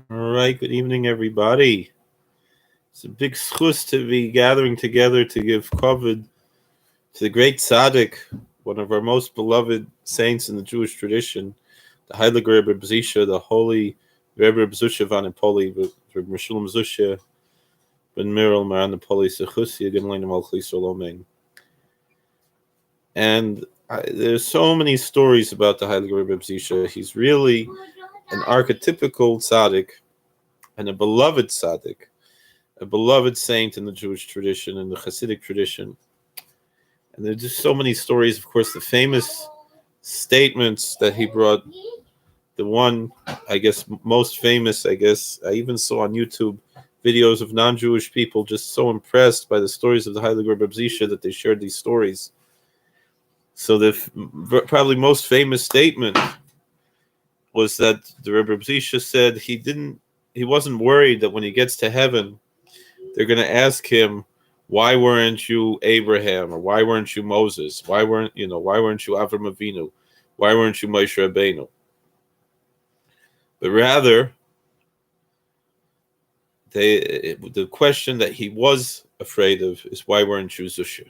All right, good evening, everybody. It's a big schus to be gathering together to give kavod to the great tzaddik, one of our most beloved saints in the Jewish tradition, the Heilige Rebbe Zushya, the holy Rebbe Zushya van Napoli, Rebbe Zushya, ben Mirel Maran Napoli Sechusi Genlein Malchli Soloming. And there's so many stories about the Heilige Rebbe Zushya. He's really an archetypical tzaddik and a beloved tzaddik, a beloved saint in the Jewish tradition and the Hasidic tradition. And there's just so many stories. Of course, the famous statements that he brought, the one, I guess, most famous, I even saw on YouTube videos of non-Jewish people just so impressed by the stories of the Heilige Rebbe Zushya that they shared these stories. So the probably most famous statement was that the Rebbe Zushya said he wasn't worried that when he gets to heaven, they're going to ask him, why weren't you Abraham, or why weren't you Moses? Why weren't you Avram Avinu? Why weren't you Moshe Rabbeinu? But rather, the question that he was afraid of is, why weren't you Zushya?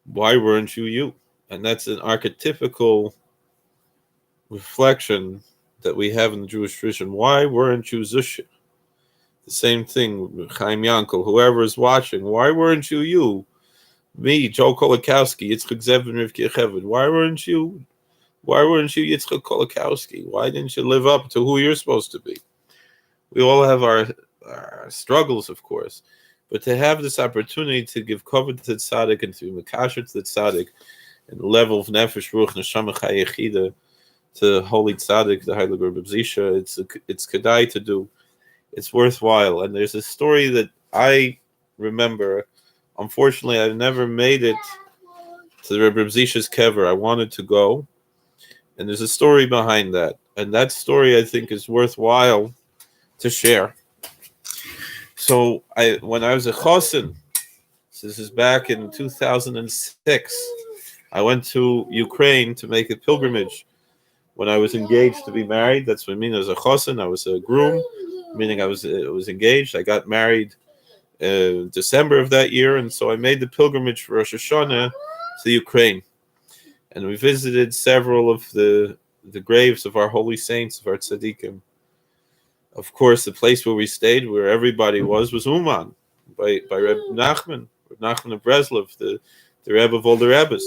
Why weren't you? And that's an archetypical reflection that we have in the Jewish tradition. Why weren't you Zushya? The same thing, Chaim Yankel, whoever is watching, why weren't you? Me, Joe Kolakowski, Yitzchak Zevin, Rivki Cheved, why weren't you Yitzchak Kolakowski? Why didn't you live up to who you're supposed to be? We all have our struggles, of course, but to have this opportunity to give kavod to the tzaddik and to be makasher to the tzaddik and the level of nefesh, ruach, neshama, chai yechida, to holy tzaddik, the Heilige Rebbe Zushya, it's kedai to do. It's worthwhile. And there's a story that I remember. Unfortunately, I never made it to the Rebbe Zushya's kever. I wanted to go, and there's a story behind that. And that story, I think, is worthwhile to share. So when I was a chosin, this is back in 2006, I went to Ukraine to make a pilgrimage. When I was engaged to be married, that's what I mean. I was a chosin, I was a groom, meaning I was engaged. I got married December of that year, and so I made the pilgrimage for Rosh Hashanah to Ukraine. And we visited several of the graves of our holy saints, of our tzaddikim. Of course, the place where we stayed, where everybody was Uman, by Reb Nachman of Breslov, the Rebbe of all the Rebbes.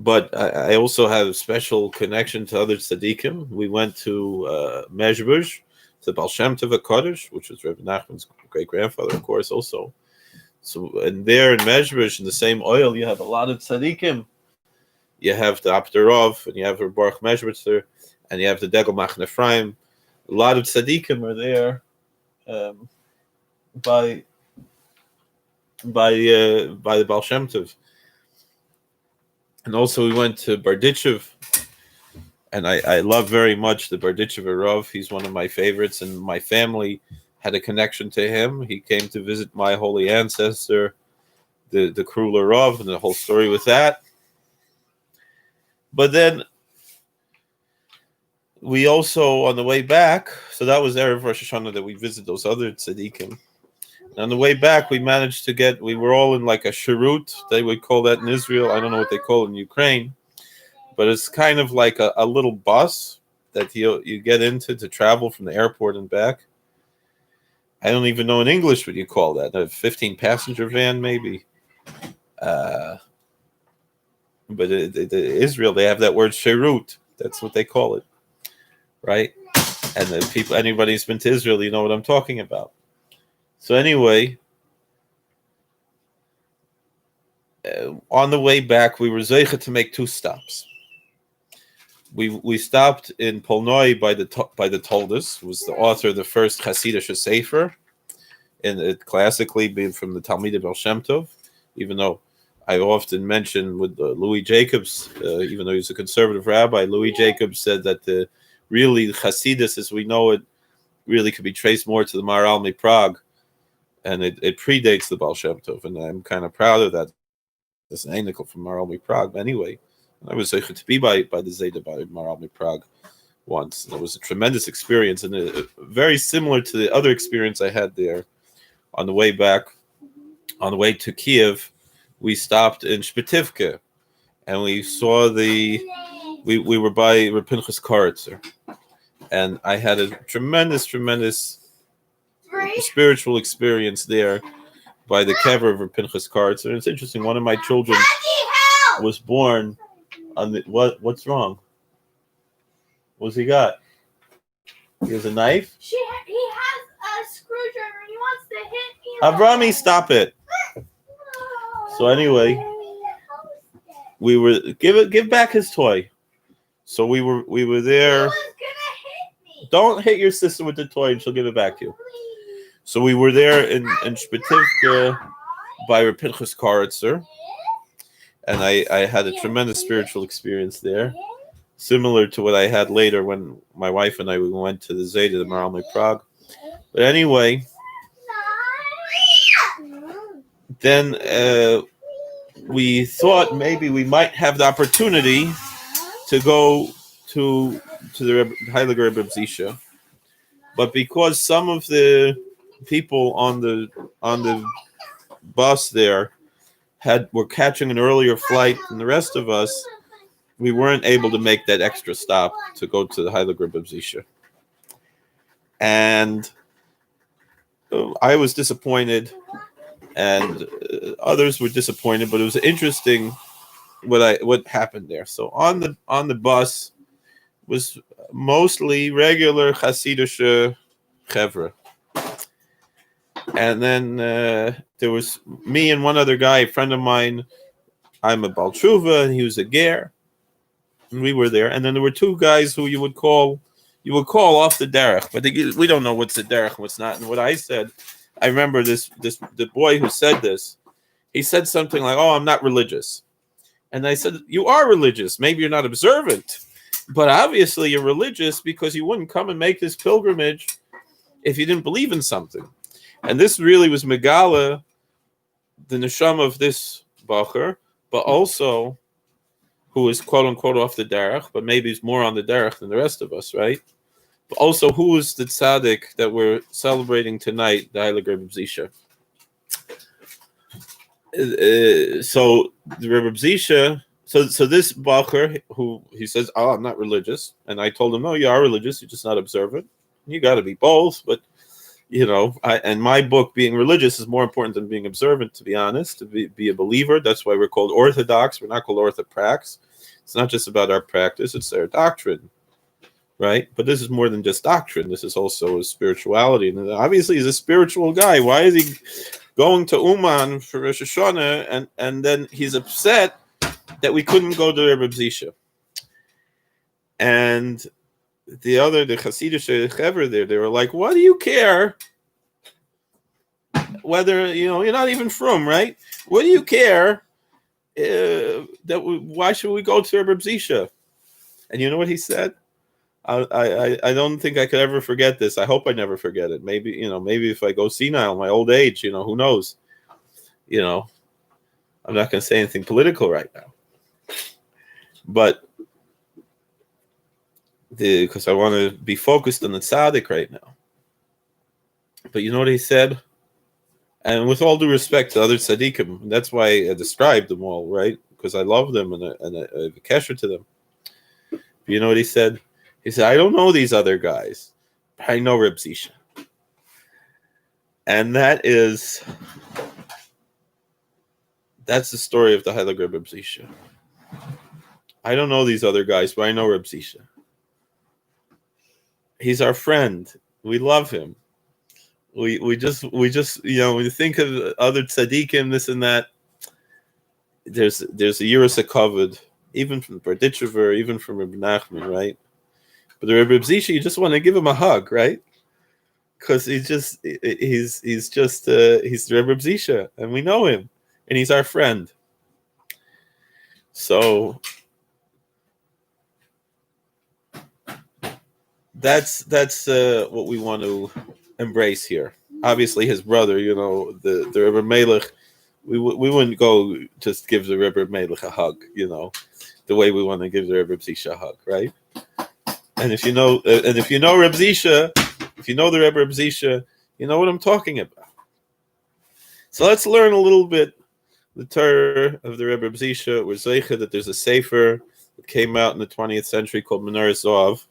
But I also have a special connection to other tzaddikim. We went to Mezhbush, to Baal Shem Tov HaKadosh, which was Rebbe Nachman's great-grandfather, of course, also. So, and there in Mezhbush, in the same oil, you have a lot of tzaddikim. You have the Abderov, and you have the Baruch Mezhbutzer, and you have the Degel Machne Ephraim. A lot of tzaddikim are there by the Baal Shem Tov. And also we went to Berditchev, and I love very much the Berditchev Rav. He's one of my favorites, and my family had a connection to him. He came to visit my holy ancestor, the Kruler Rav, and the whole story with that. But then we also, on the way back, so that was Erev Rosh Hashanah that we visited those other tzaddikim. And on the way back, we managed to we were all in like a shirut, they would call that in Israel. I don't know what they call it in Ukraine, but it's kind of like a little bus that you get into to travel from the airport and back. I don't even know in English what you call that, a 15-passenger van maybe. But Israel, they have that word shirut. That's what they call it, right? And the people, anybody who's been to Israel, you know what I'm talking about. So anyway, on the way back, we were zeicha to make two stops. We stopped in Polnoi by the Toldos, who was the author of the first Hasidic Sefer, and it classically being from the Talmidei Baal Shem Tov, even though I often mention with Louis Jacobs, even though he's a conservative rabbi, Louis Jacobs said that really Hasidus as we know it really could be traced more to the Maharal Prague. And it predates the Baal Shem Tov, and I'm kind of proud of that. It's an anical from Maharal Prague. But anyway, I was able to be by the Zayda by Maralmi Prague once. And it was a tremendous experience, and very similar to the other experience I had there. On the way back, on the way to Kiev, we stopped in Shpetivka, and we saw we were by Reb Pinchas Karitzer, and I had a tremendous spiritual experience there by the kever of Reb Pinchas Karitzer. And it's interesting. One of my children was born on the what's wrong? What's he got? He has a knife? He has a screwdriver and he wants to hit me. Avrami, stop it. So anyway, we were give back his toy. So we were there. He was gonna hit me. Don't hit your sister with the toy and she'll give it back to you. So we were there in Shpetivka by Reb Pinchas Karitzer, and I had a tremendous spiritual experience there, similar to what I had later when my wife and I went to the Zayda, the Maralmi Prague. But anyway, then we thought maybe we might have the opportunity to go to the Heilige Rebbe Zushya, but because some of the people on the bus there were catching an earlier flight than the rest of us, we weren't able to make that extra stop to go to the Heilige Reb Zushya. And I was disappointed, and others were disappointed, but it was interesting what happened there. So on the bus was mostly regular Hasidic chevra. And then there was me and one other guy, a friend of mine. I'm a Baal Tshuva, and he was a ger. And we were there. And then there were two guys who you would call off the derech, but we don't know what's the derech and what's not. And what I said, I remember the boy who said this. He said something like, "Oh, I'm not religious," and I said, "You are religious. Maybe you're not observant, but obviously you're religious because you wouldn't come and make this pilgrimage if you didn't believe in something." And this really was Megala, the neshama of this bacher, but also who is quote unquote off the derech, but maybe he's more on the derech than the rest of us, right? But also, who is the tzaddik that we're celebrating tonight, the Heilige Reb Zushya? So the Reb Zushya, so this bacher who he says, "Oh, I'm not religious," and I told him, "No, you are religious. You're just not observant. You got to be both." But and my book, being religious is more important than being observant, to be honest, to be a believer. That's why we're called Orthodox. We're not called Orthoprax. It's not just about our practice, it's our doctrine, right? But this is more than just doctrine. This is also a spirituality. And obviously he's a spiritual guy. Why is he going to Uman for Rosh Hashanah and then he's upset that we couldn't go to Rebbe Zushya? And the Hasidic Chevra there, they were like, "What do you care whether, you're not even from, right? What do you care why should we go to Rebbe Zushya?" And you know what he said? I don't think I could ever forget this. I hope I never forget it. Maybe if I go senile in my old age, who knows? I'm not going to say anything political right now, but because I want to be focused on the tzaddik right now. But you know what he said? And with all due respect to other tzaddikim, that's why I described them all, right? Because I love them and I have a kesher to them. But you know what he said? He said, "I don't know these other guys, but I know Reb Zushya." And that's the story of the Heilige Reb Zushya. I don't know these other guys, but I know Reb Zushya. He's our friend. We love him. We just when you think of other tzaddikim, this and that, there's a Yiras HaKavod, even from Berditchever, even from Reb Nachman, right? But the Reb Zushya, you just want to give him a hug, right? Because he's the Reb Zushya, and we know him, and he's our friend. So that's what we want to embrace here. Obviously, his brother, the Rebbe Melech, we wouldn't go just give the Rebbe Melech a hug, the way we want to give the Rebbe Zushya a hug, right? And if you know Reb Zushya, if you know the Rebbe Reb Zushya, you know what I'm talking about. So let's learn a little bit the Torah of the Rebbe Reb Zushya. We're zeicha that there's a sefer that came out in the 20th century called Menorah Zohav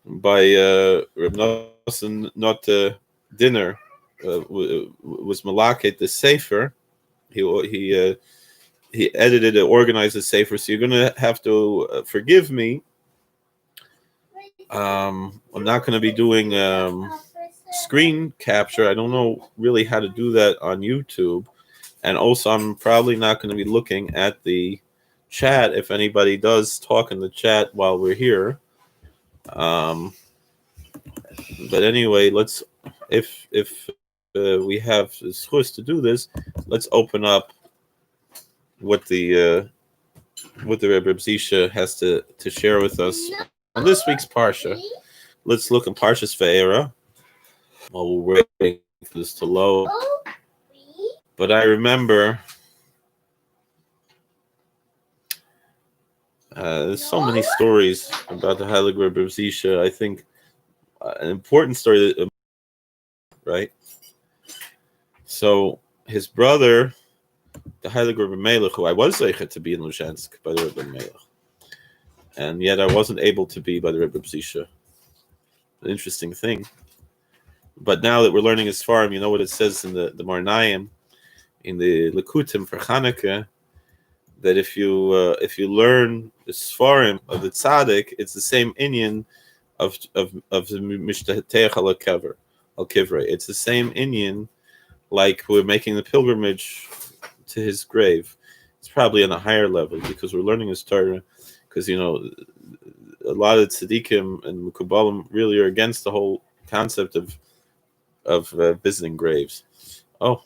by Reb Nosson Not Dinner was malaket the sefer. He edited and organized the sefer. So you're going to have to forgive me. I'm not going to be doing screen capture. I don't know really how to do that on YouTube. And also, I'm probably not going to be looking at the chat if anybody does talk in the chat while we're here. But anyway, let's if we have the chus to do this, let's open up what the Rebbe Reb Zushya has to share with us on this week's parsha. Let's look in Parshas Ferreira while we're waiting for this to load. But I remember there's so many stories about the Heilig Rebbe Reb Zushya. I think an important story, right? So his brother, the Heilig Rebbe Melech, who I was zeichet to be in Luzhensk by the Rebbe Melech, and yet I wasn't able to be by the Rebbe Zushya. An interesting thing. But now that we're learning his Sfarim, you know what it says in the Marnayim, in the Likutim for Chanukah, that if you learn the Sfarim of the Tzaddik, it's the same inyan of the Mishtateach al Kivrei. It's the same inyan like we're making the pilgrimage to his grave. It's probably on a higher level because we're learning his Torah. Because a lot of tzaddikim and Mekubalim really are against the whole concept of visiting graves. Oh,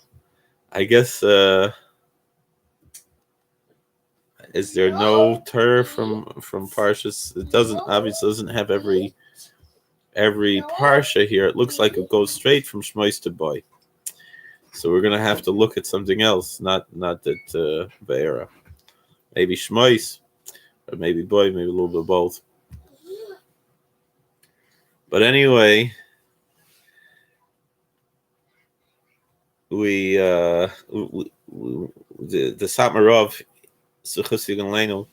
I guess is there no Torah from Parshas? It obviously doesn't have every parsha here. It looks like it goes straight from Shmois to Boy. So we're gonna have to look at something else, not that Be'era. Maybe Shmois, or maybe Boy, maybe a little bit of both. But anyway, we the Satmarov, Suchus Yigan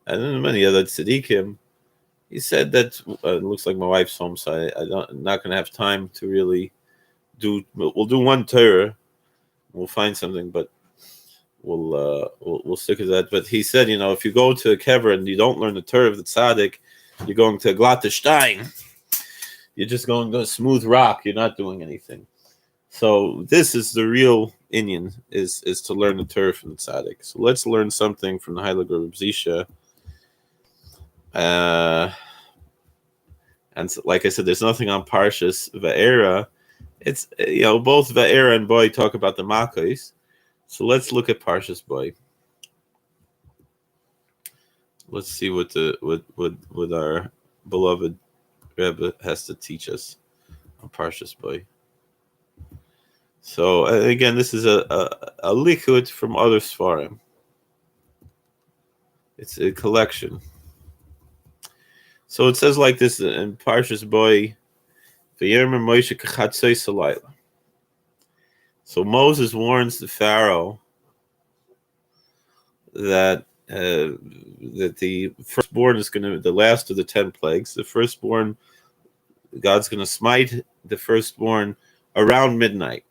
and then many other tzaddikim, he said that it looks like my wife's home, so I'm not going to have time to really do. We'll do one Torah, we'll find something, but we'll stick with that. But he said, if you go to a kever and you don't learn the Torah of the tzaddik, you're going to glatte Stein. You're just going to a smooth rock. You're not doing anything. So this is the real inyan, is to learn the Torah from the tzaddik. So let's learn something from the Heilig Reb Zushya. And so, like I said, there's nothing on Parshas Ve'era. It's both Ve'era and Boy talk about the Makos. So let's look at Parshas Boy. Let's see what our beloved Rebbe has to teach us on Parshas Boy. So again, this is a likud from other Sfarim. It's a collection. So it says like this in Parshas Boy, V'yirmer Moshe k'chatzos halayla. So Moses warns the Pharaoh that the firstborn is going to, the last of the 10 plagues, the firstborn, God's going to smite the firstborn around midnight.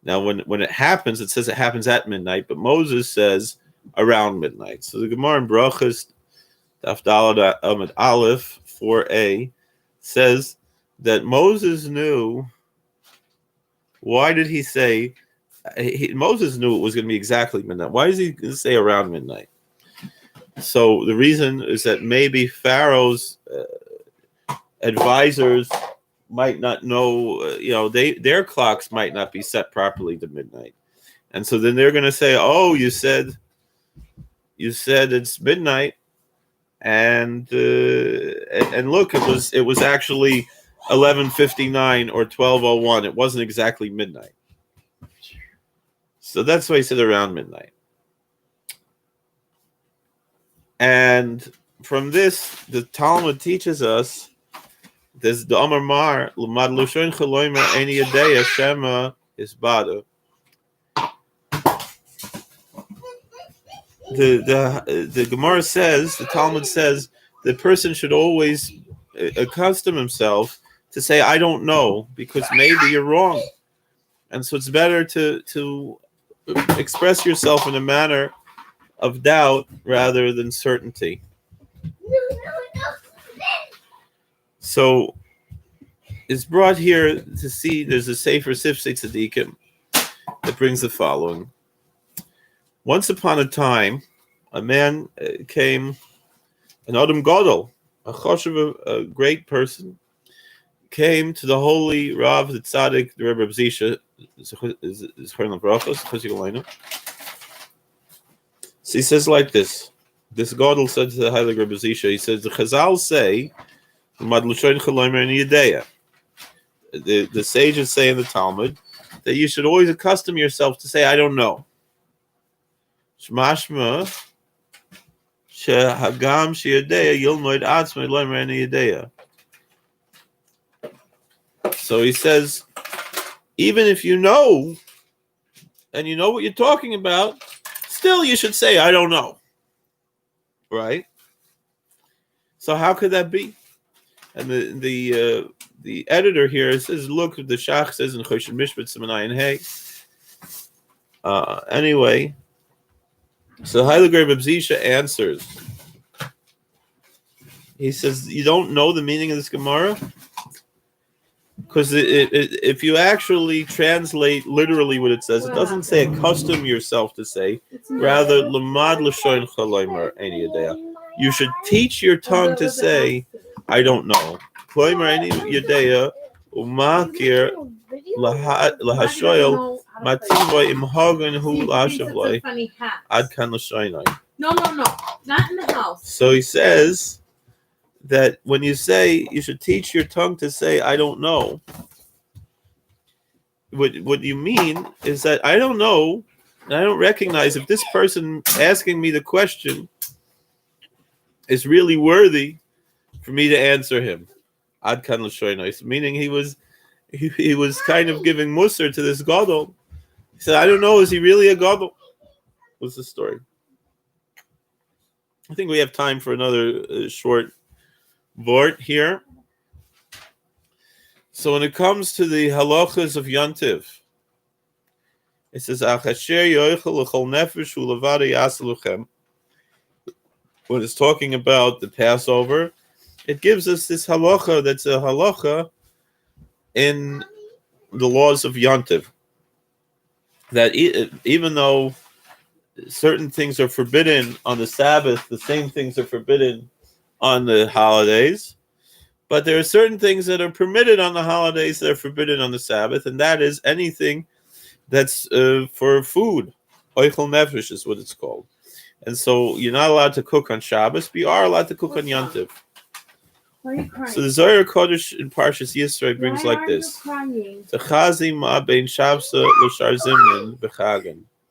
Now, when it happens, it says it happens at midnight, but Moses says around midnight. So the Gemara in Brachos, Daf Daled Amud Aleph 4a, says that Moses knew. Why did he say? Moses knew it was going to be exactly midnight. Why does he say around midnight? So the reason is that maybe Pharaoh's advisors might not know, their clocks might not be set properly to midnight. And so then they're going to say, oh, you said it's midnight. And look, it was actually 11:59 or 12:01. It wasn't exactly midnight. So that's why he said around midnight. And from this, the Talmud teaches us there's the Amar Mar L'mad Lushon Chaloimer Eni Yadeya Shema Isbada. The Gemara says, the Talmud says, the person should always accustom himself to say, I don't know, because maybe you're wrong. And so it's better to express yourself in a manner of doubt rather than certainty. So it's brought here to see there's a Sefer Sifsei Tzadikim that brings the following. Once upon a time, a man came, an Adam Gadol, a choshev, a great person, came to the holy Rav, the Tzaddik, the Rebbe Reb Zushya, so he says like this. This Gadol said to the Holy Rebbe Zushya, he says, the Chazal say, the sages say in the Talmud that you should always accustom yourself to say, I don't know. Shmashma shehagam sheyadeya yilmoid atzmei loimer eni yadeya. So he says, even if you know, and you know what you're talking about, still you should say, I don't know. Right? So how could that be? And the editor here says, look, the Shach says in Choshen Mishpat Simanai and Hey. Anyway, so Heilig Rebbe Zushya answers. He says, you don't know the meaning of this Gemara? Because if you actually translate literally what it says, it doesn't say accustom yourself to say, rather, Lamad L'shoin Chaloimer Eni Yadeya. You should teach your tongue to say, I don't know. Chaloimer Eni Yadeya, Umakir Lahashoyel, Mativoy Imhagan Hu Lashavloi, Adkan L'shoinai. No, not in the house. So he says that when you say you should teach your tongue to say I don't know, what you mean is that I don't know and I don't recognize if this person asking me the question is really worthy for me to answer him. Adkan l'shoinais, meaning he was kind of giving musar to this gadol. He said, I don't know, is he really a gadol? What's the story? I think we have time for another short vort here. So when it comes to the halachas of Yantiv, it says, when it's talking about the Passover, it gives us this halacha that's a halacha in the laws of Yantiv. That even though certain things are forbidden on the Sabbath, the same things are forbidden on the holidays, but there are certain things that are permitted on the holidays that are forbidden on the Sabbath, and that is anything that's for food. Oichel nefesh is what it's called. And so you're not allowed to cook on Shabbos, but you are allowed to cook on Yantiv. Why are you crying? So the Zohar Kodesh in Parshas Yisro brings Why like this.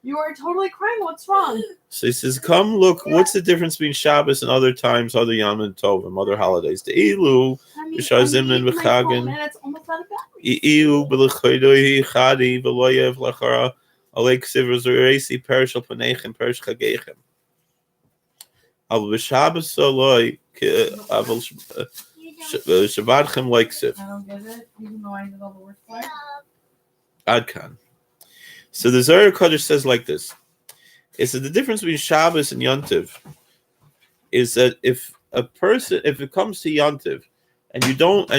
You are totally crying. What's wrong? So he says, come look, what's the difference between Shabbos and other times, other Yom Tovim, other holidays? The Ilu, B'shar Zimnin B'chagen, Iu B'lechoidoi Chadi V'loyev Lachara Alei Ksiv Zuresi Perish Al Panechem Perish Chagechem. Al B'Shabbos Soloi Aval Shabbatchem Like Ksiv. I don't get it, even though I did all the work for it. Adkan. So the Zohar Kodesh says like this. It says the difference between Shabbos and Yontiv is that if it comes to Yontiv and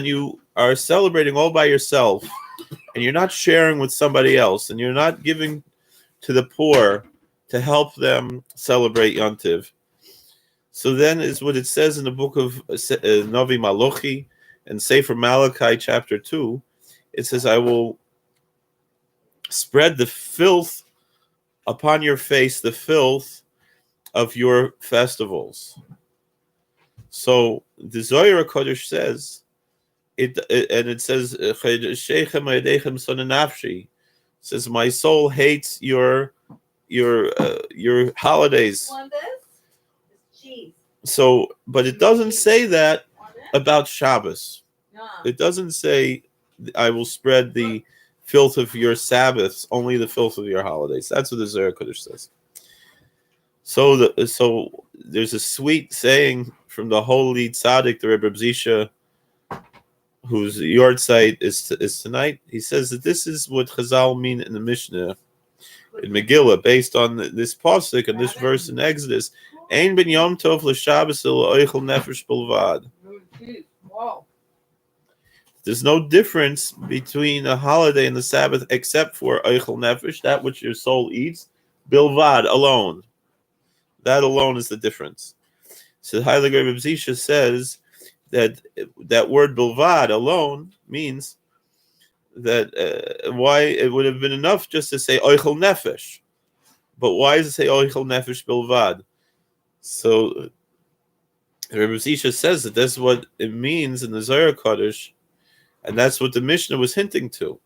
you are celebrating all by yourself and you're not sharing with somebody else and you're not giving to the poor to help them celebrate Yontiv, so then is what it says in the book of Novi Malochi and Sefer Malachi chapter 2. It says, I will spread the filth upon your face, the filth of your festivals. So the Zohar Kodesh says, it says, says, my soul hates your holidays. Want this? It's cheese. So, but it doesn't say that about Shabbos. It doesn't say, "I will spread the filth of your Sabbaths, only the filth of your holidays." That's what the Zohar Kodesh says. So there's a sweet saying from the holy tzaddik, the Rebbe Reb Zushya, whose Yartzeit is tonight. He says that this is what Chazal mean in the Mishnah in Megillah, based on this pasuk and this verse in Exodus. Ein ben yom tov l'Shabbos oichel nefesh bilvad. There's no difference between a holiday and the Sabbath except for oichel nefesh, that which your soul eats, bilvad, alone. That alone is the difference. So Heilig Reb Zushya says that word bilvad, alone, means that why it would have been enough just to say oichel nefesh, but why does it say oichel nefesh bilvad? So Rebbe Zushya says that that's what it means in the Zohar Kodesh, and that's what the Mishnah was hinting to.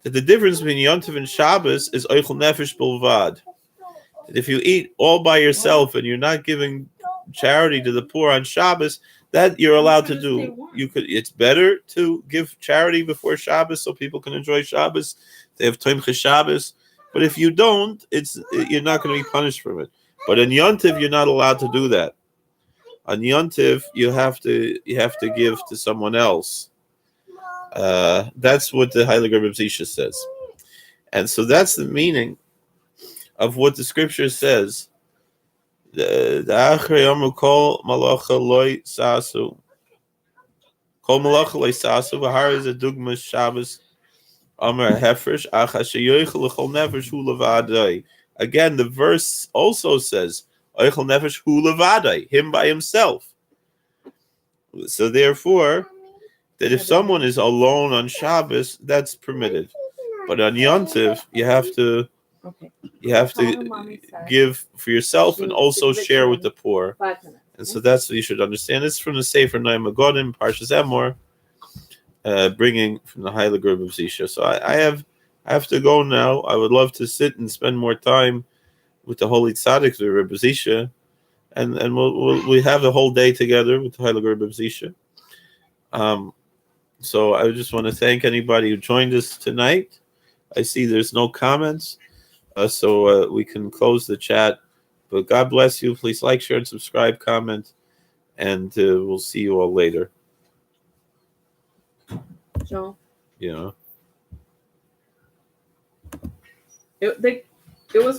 That the difference between Yontiv and Shabbos is oichel nefesh bilvad. That if you eat all by yourself and you're not giving charity to the poor on Shabbos, that you're allowed to do. It's better to give charity before Shabbos so people can enjoy Shabbos. They have Tomchei Shabbos. But if you don't, you're not going to be punished from it. But in Yontiv, you're not allowed to do that. On Yontiv, you have to give to someone else. That's what the Heilig Reb Zushya says. And so that's the meaning of what the scripture says. The Achre Yomu Kol Malacha Loi Sasu. Kol Malacha Loi Sasu. V'har is a dugmas Shabbos Amar Hefresh Acha Sheyoichel L'Chol Nefesh Hu Levadai. Again, the verse also says Oichel Nefesh Hu Levadai, him by himself. So therefore, that if someone is alone on Shabbos, that's permitted. But on Yontiv, you have to give for yourself and also share with the poor. And so that's what you should understand. It's from the Sefer Noam Agodim, Parshas Emor, bringing from the Heilig Reb Zushya. So I have to go now. I would love to sit and spend more time with the Holy Tzaddik, the Rebbe Zushya, and we have the whole day together with the Heilig Rebbe Zushya. So I just want to thank anybody who joined us tonight. I see there's no comments. So we can close the chat. But God bless you. Please like, share, and subscribe, comment, and we'll see you all later. Joe. Yeah. It was